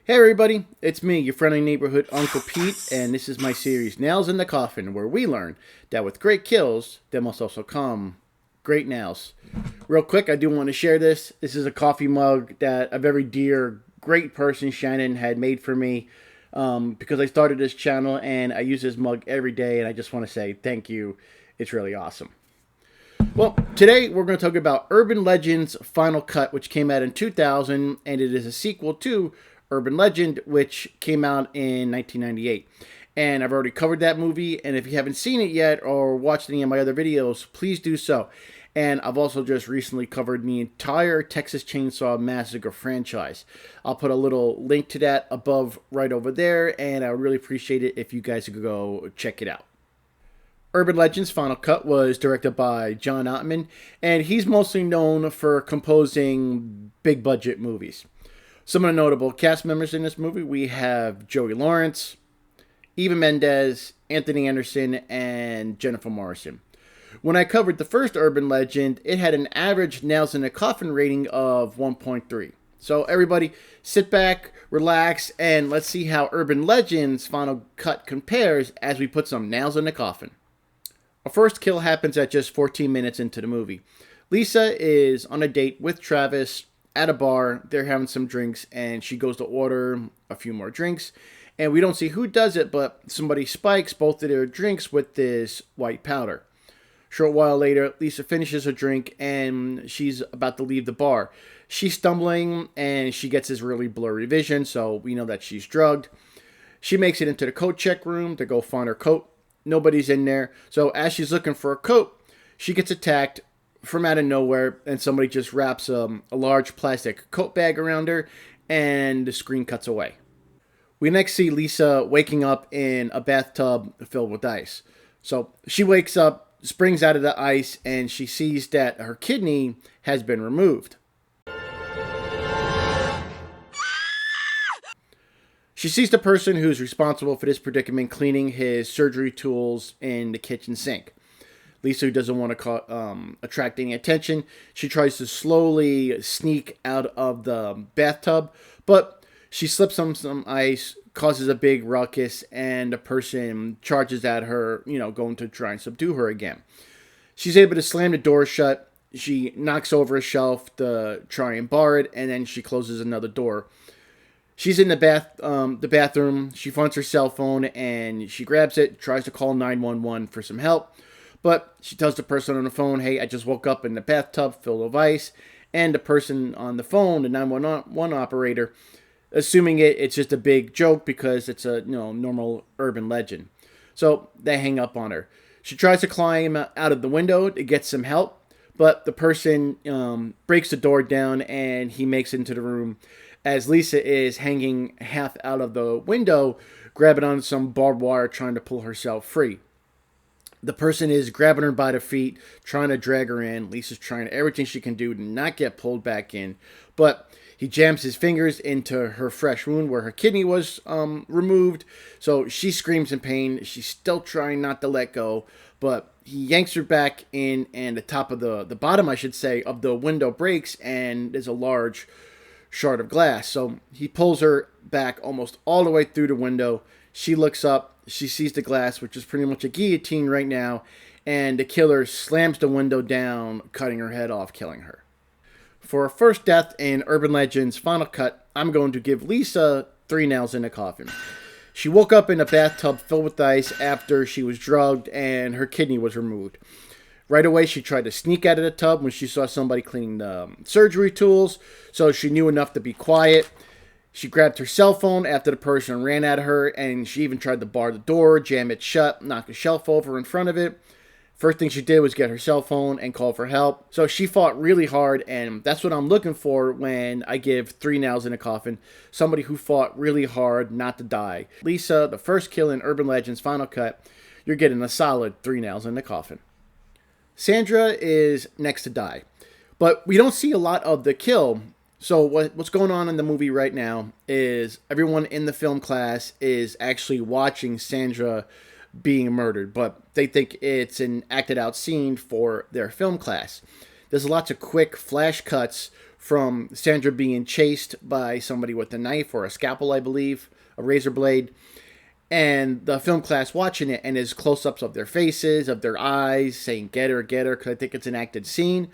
Hey everybody, it's me, your friendly neighborhood Uncle Pete, and this is my series Nails in the Coffin, where we learn that with great kills, there must also come great nails. Real quick, I do want to share this. This is a coffee mug that a very dear, great person, Shannon, had made for me because I started this channel and I use this mug every day, and I just want to say thank you. It's really awesome. Well, today we're going to talk about Urban Legend's Final Cut, which came out in 2000, and it is a sequel to Urban Legend, which came out in 1998. And I've already covered that movie, and if you haven't seen it yet or watched any of my other videos, please do so. And I've also just recently covered the entire Texas Chainsaw Massacre franchise. I'll put a little link to that above right over there, and I would really appreciate it if you guys could go check it out. Urban Legend's Final Cut was directed by John Ottman, and he's mostly known for composing big budget movies. Some of the notable cast members in this movie, we have Joey Lawrence, Eva Mendes, Anthony Anderson, and Jennifer Morrison. When I covered the first Urban Legend, it had an average Nails in a Coffin rating of 1.3. So everybody, sit back, relax, and let's see how Urban Legend's Final Cut compares as we put some nails in the coffin. Our first kill happens at just 14 minutes into the movie. Lisa is on a date with Travis at a bar. They're having some drinks, and she goes to order a few more drinks. And we don't see who does it, but somebody spikes both of their drinks with this white powder. Short while later, Lisa finishes her drink, and she's about to leave the bar. She's stumbling, and she gets this really blurry vision, so we know that she's drugged. She makes it into the coat check room to go find her coat. Nobody's in there. So as she's looking for a coat, she gets attacked from out of nowhere, and somebody just wraps a large plastic coat bag around her, and the screen cuts away. We next see Lisa waking up in a bathtub filled with ice. So she wakes up, springs out of the ice, and she sees that her kidney has been removed. She sees the person who's responsible for this predicament cleaning his surgery tools in the kitchen sink. Lisa, who doesn't want to attract any attention, she tries to slowly sneak out of the bathtub, but she slips on some ice, causes a big ruckus, and the person charges at her, going to try and subdue her again. She's able to slam the door shut. She knocks over a shelf to try and bar it, and then she closes another door. She's in the bathroom. She finds her cell phone and she grabs it, tries to call 911 for some help. But she tells the person on the phone, hey, I just woke up in the bathtub filled with ice. And the person on the phone, the 911 operator, assuming it's just a big joke because it's a normal urban legend. So they hang up on her. She tries to climb out of the window to get some help. But the person breaks the door down and he makes it into the room as Lisa is hanging half out of the window, grabbing on some barbed wire, trying to pull herself free. The person is grabbing her by the feet, trying to drag her in. Lisa's trying everything she can do to not get pulled back in, but he jams his fingers into her fresh wound where her kidney was removed, so she screams in pain. She's still trying not to let go, but he yanks her back in, and the top of the bottom, I should say, of the window breaks, and there's a large shard of glass. So he pulls her back almost all the way through the window. She looks up. She sees the glass, which is pretty much a guillotine right now. And the killer slams the window down, cutting her head off, killing her. For her first death in Urban Legend's Final Cut, I'm going to give Lisa 3 nails in the coffin. She woke up in a bathtub filled with ice after she was drugged and her kidney was removed. Right away, she tried to sneak out of the tub when she saw somebody cleaning the surgery tools, so she knew enough to be quiet. She grabbed her cell phone after the person ran at her, and she even tried to bar the door, jam it shut, knock a shelf over in front of it. First thing she did was get her cell phone and call for help. So she fought really hard, and that's what I'm looking for when I give 3 nails in a coffin. Somebody who fought really hard not to die. Lisa, the first kill in Urban Legend's Final Cut, you're getting a solid 3 nails in the coffin. Sandra is next to die, but we don't see a lot of the kill. So what's going on in the movie right now is everyone in the film class is actually watching Sandra being murdered, but they think it's an acted out scene for their film class. There's lots of quick flash cuts from Sandra being chased by somebody with a knife or a scalpel, I believe, a razor blade. And the film class watching it, and there's close-ups of their faces, of their eyes, saying get her, because I think it's an acted scene.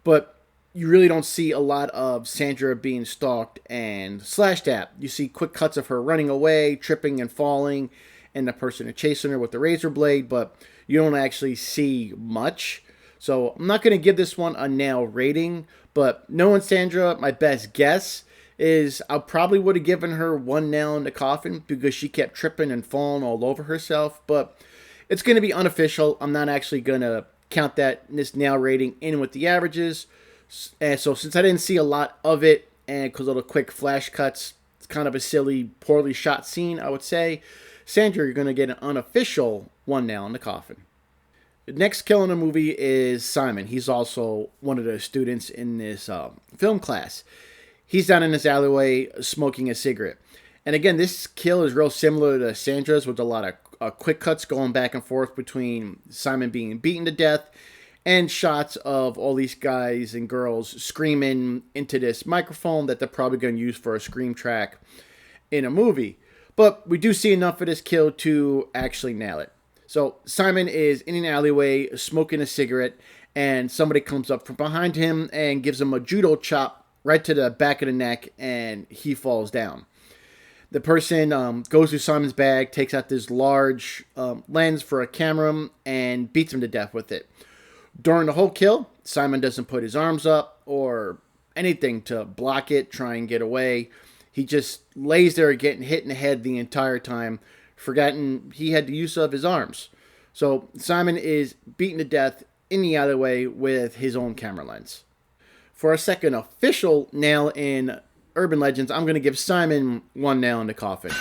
But you really don't see a lot of Sandra being stalked and slashed at. You see quick cuts of her running away, tripping and falling, and the person chasing her with the razor blade, but you don't actually see much. So I'm not going to give this one a nail rating, but knowing Sandra, my best guess is I probably would have given her one nail in the coffin because she kept tripping and falling all over herself. But it's going to be unofficial. I'm not actually going to count this nail rating in with the averages. And so since I didn't see a lot of it, and because of the quick flash cuts, it's kind of a silly, poorly shot scene, I would say. Sandra, you're going to get an unofficial one nail in the coffin. The next kill in the movie is Simon. He's also one of the students in this film class. He's down in this alleyway smoking a cigarette. And again, this kill is real similar to Sandra's with a lot of quick cuts going back and forth between Simon being beaten to death and shots of all these guys and girls screaming into this microphone that they're probably going to use for a scream track in a movie. But we do see enough of this kill to actually nail it. So Simon is in an alleyway smoking a cigarette, and somebody comes up from behind him and gives him a judo chop right to the back of the neck, and he falls down. The person goes through Simon's bag, takes out this large lens for a camera, and beats him to death with it. During the whole kill, Simon doesn't put his arms up or anything to block it, try and get away. He just lays there getting hit in the head the entire time, forgetting he had the use of his arms. So Simon is beaten to death in the alleyway with his own camera lens. For a second official nail in Urban Legends, I'm going to give Simon one nail in the coffin.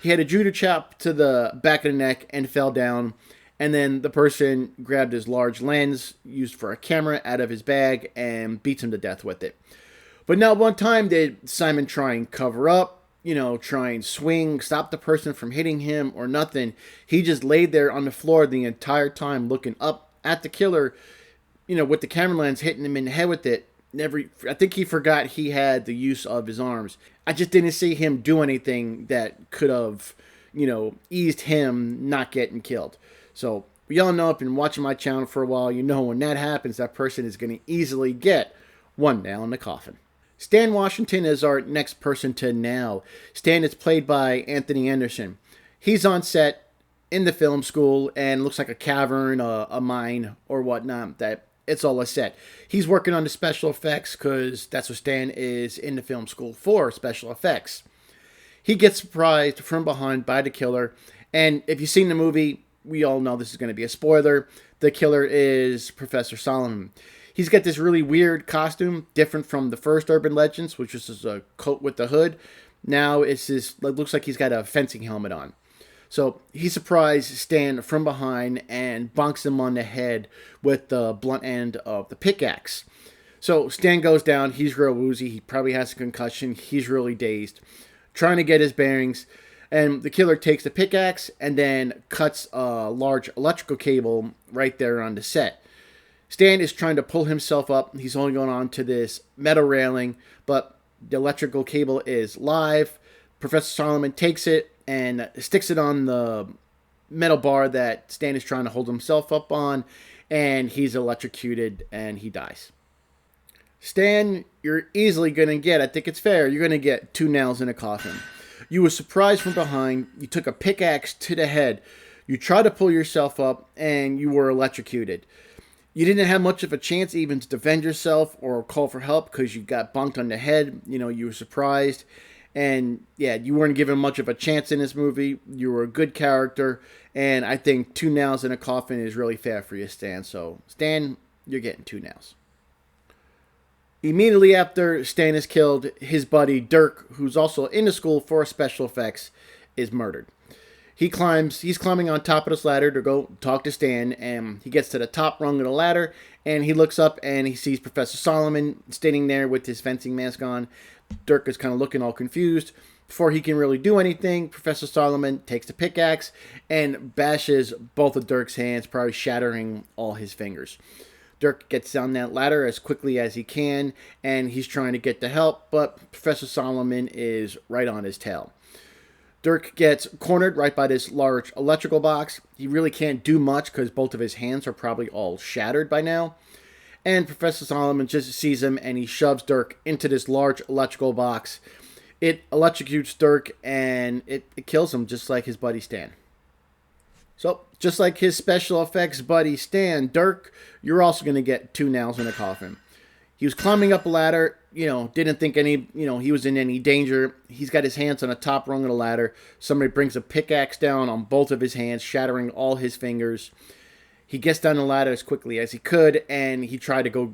He had a judo chop to the back of the neck and fell down. And then the person grabbed his large lens used for a camera out of his bag and beats him to death with it. But not one time did Simon try and cover up, try and swing, stop the person from hitting him or nothing. He just laid there on the floor the entire time looking up at the killer, with the camera lens hitting him in the head with it. I think he forgot he had the use of his arms. I just didn't see him do anything that could have, eased him not getting killed. So we all know, if you've been watching my channel for a while, when that happens, that person is going to easily get one nail in the coffin. Stan Washington is our next person to nail. Stan is played by Anthony Anderson. He's on set in the film school and looks like a cavern, a mine, or whatnot. That it's all a set. He's working on the special effects because that's what Stan is in the film school for, special effects. He gets surprised from behind by the killer, and if you've seen the movie, we all know this is going to be a spoiler. The killer is Professor Solomon. He's got this really weird costume, different from the first Urban Legends, which was just a coat with the hood. Now it looks like he's got a fencing helmet on. So he surprised Stan from behind and bonks him on the head with the blunt end of the pickaxe. So Stan goes down. He's real woozy. He probably has a concussion. He's really dazed, trying to get his bearings. And the killer takes the pickaxe and then cuts a large electrical cable right there on the set. Stan is trying to pull himself up. He's only going on to this metal railing, but the electrical cable is live. Professor Solomon takes it and sticks it on the metal bar that Stan is trying to hold himself up on, and he's electrocuted and he dies. Stan, you're easily going to get, I think it's fair, you're going to get 2 nails in a coffin. You were surprised from behind. You took a pickaxe to the head. You tried to pull yourself up, and you were electrocuted. You didn't have much of a chance even to defend yourself or call for help because you got bonked on the head. You were surprised. And, yeah, you weren't given much of a chance in this movie. You were a good character. And I think 2 nails in a coffin is really fair for you, Stan. So, Stan, you're getting 2 nails. Immediately after Stan is killed, his buddy Dirk, who's also in the school for special effects, is murdered. He's climbing on top of this ladder to go talk to Stan, and he gets to the top rung of the ladder, and he looks up and he sees Professor Solomon standing there with his fencing mask on. Dirk is kind of looking all confused. Before he can really do anything, Professor Solomon takes the pickaxe and bashes both of Dirk's hands, probably shattering all his fingers. Dirk gets down that ladder as quickly as he can, and he's trying to get the help, but Professor Solomon is right on his tail. Dirk gets cornered right by this large electrical box. He really can't do much because both of his hands are probably all shattered by now. And Professor Solomon just sees him and he shoves Dirk into this large electrical box. It electrocutes Dirk and it kills him just like his buddy Stan. So, just like his special effects buddy Stan, Dirk, you're also going to get 2 nails in a coffin. He was climbing up a ladder, didn't think he was in any danger. He's got his hands on the top rung of the ladder. Somebody brings a pickaxe down on both of his hands, shattering all his fingers. He gets down the ladder as quickly as he could, and he tried to go,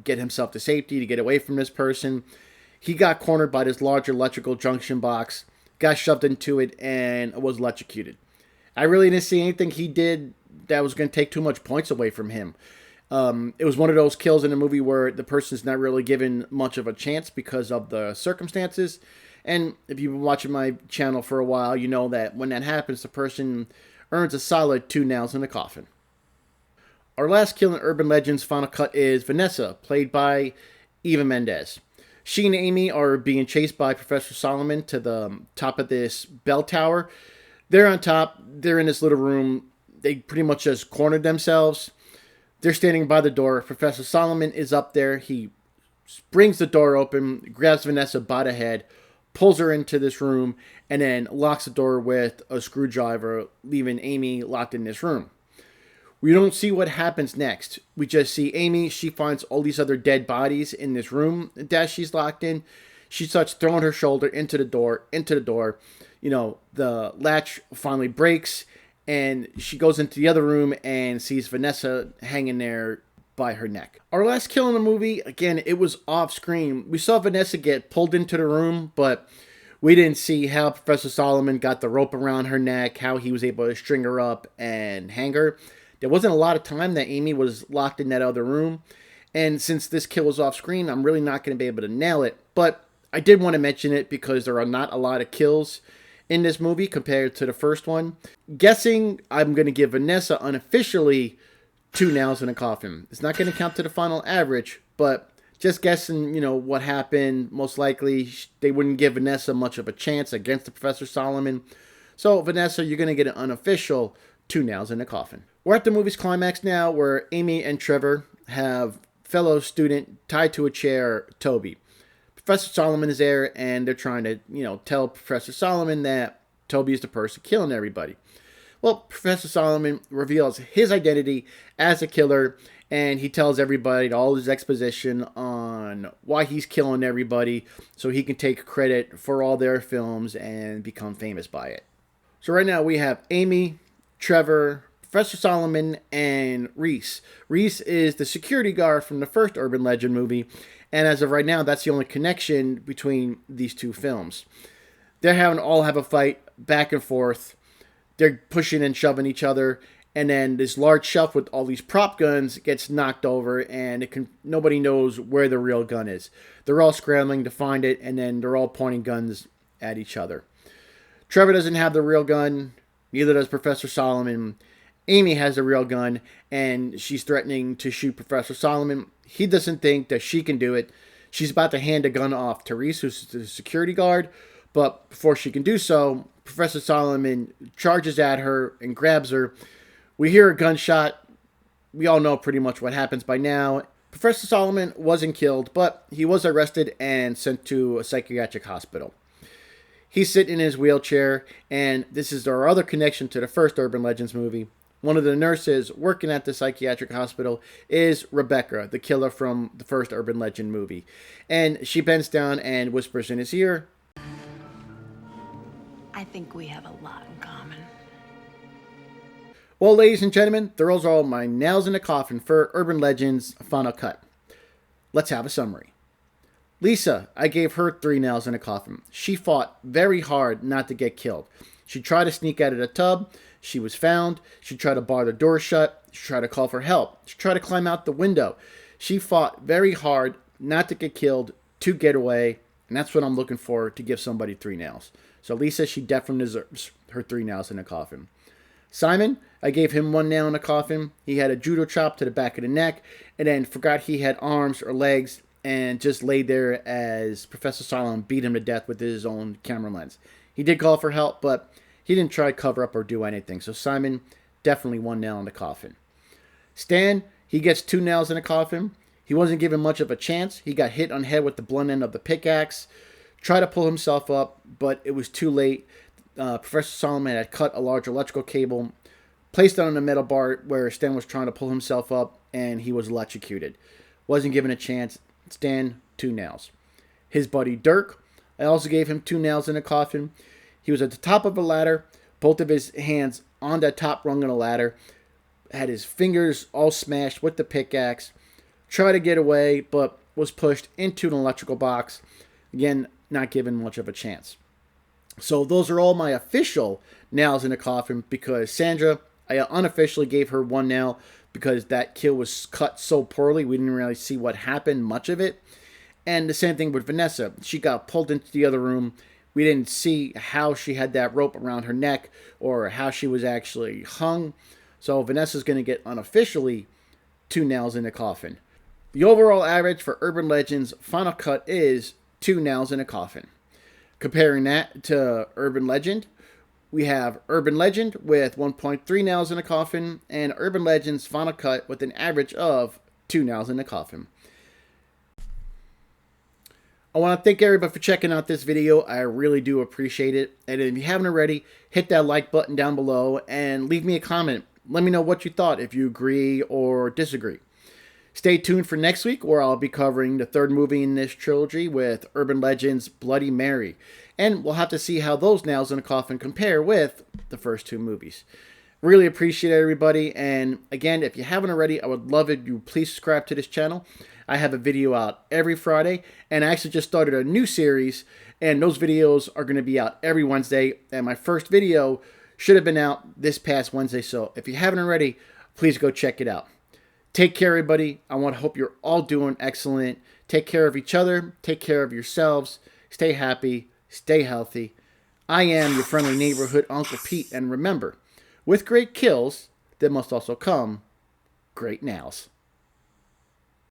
get himself to safety to get away from this person. He got cornered by this large electrical junction box, got shoved into it, and was electrocuted. I really didn't see anything he did that was going to take too much points away from him. It was one of those kills in a movie where the person's not really given much of a chance because of the circumstances. And if you've been watching my channel for a while, you know that when that happens, the person earns a solid 2 nails in the coffin. Our last kill in Urban Legends Final Cut is Vanessa, played by Eva Mendes. She and Amy are being chased by Professor Solomon to the top of this bell tower. They're on top. They're in this little room. They pretty much just cornered themselves. They're standing by the door. Professor Solomon is up there. He springs the door open, grabs Vanessa by the head, pulls her into this room, and then locks the door with a screwdriver, leaving Amy locked in this room. We don't see what happens next. We just see Amy. She finds all these other dead bodies in this room that she's locked in. She starts throwing her shoulder into the door. The latch finally breaks, and she goes into the other room and sees Vanessa hanging there by her neck. Our last kill in the movie, again, it was off screen. We saw Vanessa get pulled into the room, but we didn't see how Professor Solomon got the rope around her neck, how he was able to string her up and hang her. There wasn't a lot of time that Amy was locked in that other room. And since this kill was off screen, I'm really not going to be able to nail it. But I did want to mention it because there are not a lot of kills in this movie compared to the first one. Guessing, I'm going to give Vanessa unofficially 2 nails in a coffin. It's not going to count to the final average, but just guessing, what happened. Most likely, they wouldn't give Vanessa much of a chance against the Professor Solomon. So, Vanessa, you're going to get an unofficial 2 nails in a coffin. We're at the movie's climax now, where Amy and Trevor have fellow student tied to a chair, Toby. Professor Solomon is there, and they're trying to, tell Professor Solomon that Toby is the person killing everybody. Well, Professor Solomon reveals his identity as a killer, and he tells everybody all his exposition on why he's killing everybody so he can take credit for all their films and become famous by it. So right now we have Amy, Trevor, Professor Solomon, and Reese. Reese is the security guard from the first Urban Legend movie, and as of right now, that's the only connection between these two films. They're all have a fight back and forth. They're pushing and shoving each other, and then this large shelf with all these prop guns gets knocked over, and nobody knows where the real gun is. They're all scrambling to find it, and then they're all pointing guns at each other. Trevor doesn't have the real gun, neither does Professor Solomon. Amy has a real gun, and she's threatening to shoot Professor Solomon. He doesn't think that she can do it. She's about to hand a gun off to Reese, who's the security guard, but before she can do so, Professor Solomon charges at her and grabs her. We hear a gunshot. We all know pretty much what happens by now. Professor Solomon wasn't killed, but he was arrested and sent to a psychiatric hospital. He's sitting in his wheelchair, and this is our other connection to the first Urban Legends movie. One of the nurses working at the psychiatric hospital is Rebecca, the killer from the first Urban Legend movie. And she bends down and whispers in his ear, I think we have a lot in common. Well, ladies and gentlemen, those are all my nails in the coffin for Urban Legends Final Cut. Let's have a summary. Lisa, I gave her 3 nails in a coffin. She fought very hard not to get killed. She tried to sneak out of the tub. She was found. She tried to bar the door shut. She tried to call for help. She tried to climb out the window. She fought very hard not to get killed, to get away. And that's what I'm looking for to give somebody 3 nails. So Lisa, she definitely deserves her 3 nails in a coffin. Simon, I gave him 1 nail in the coffin. He had a judo chop to the back of the neck, and then forgot he had arms or legs, and just laid there as Professor Solomon beat him to death with his own camera lens. He did call for help, but he didn't try to cover up or do anything. So Simon, definitely 1 nail in the coffin. Stan, he gets 2 nails in the coffin. He wasn't given much of a chance. He got hit on the head with the blunt end of the pickaxe. Tried to pull himself up, but it was too late. Professor Solomon had cut a large electrical cable, placed it on a metal bar where Stan was trying to pull himself up, and he was electrocuted. Wasn't given a chance. Stan, 2 nails. His buddy Dirk, I also gave him 2 nails in the coffin. He was at the top of a ladder, both of his hands on that top rung of the ladder, had his fingers all smashed with the pickaxe, tried to get away, but was pushed into an electrical box. Again, not given much of a chance. So those are all my official nails in the coffin, because Sandra, I unofficially gave her 1 nail because that kill was cut so poorly. We didn't really see what happened, much of it. And the same thing with Vanessa. She got pulled into the other room. We didn't see how she had that rope around her neck or how she was actually hung. So Vanessa's going to get unofficially 2 nails in the coffin. The overall average for Urban Legend's final cut is 2 nails in a coffin. Comparing that to Urban Legend, we have Urban Legend with 1.3 nails in a coffin, and Urban Legend's final cut with an average of 2 nails in the coffin. I want to thank everybody for checking out this video. I really do appreciate it. And if you haven't already, hit that like button down below and leave me a comment. Let me know what you thought, if you agree or disagree. Stay tuned for next week, where I'll be covering the 3rd movie in this trilogy with Urban Legend's Bloody Mary. And we'll have to see how those nails in the coffin compare with the first 2 movies. Really appreciate everybody. And again, if you haven't already, I would love it if you please subscribe to this channel. I have a video out every Friday, and I actually just started a new series, and those videos are going to be out every Wednesday. And my first video should have been out this past Wednesday. So if you haven't already, please go check it out. Take care, everybody. I hope you're all doing excellent. Take care of each other. Take care of yourselves. Stay happy. Stay healthy. I am your friendly neighborhood Uncle Pete. And remember, with great kills, there must also come great nails.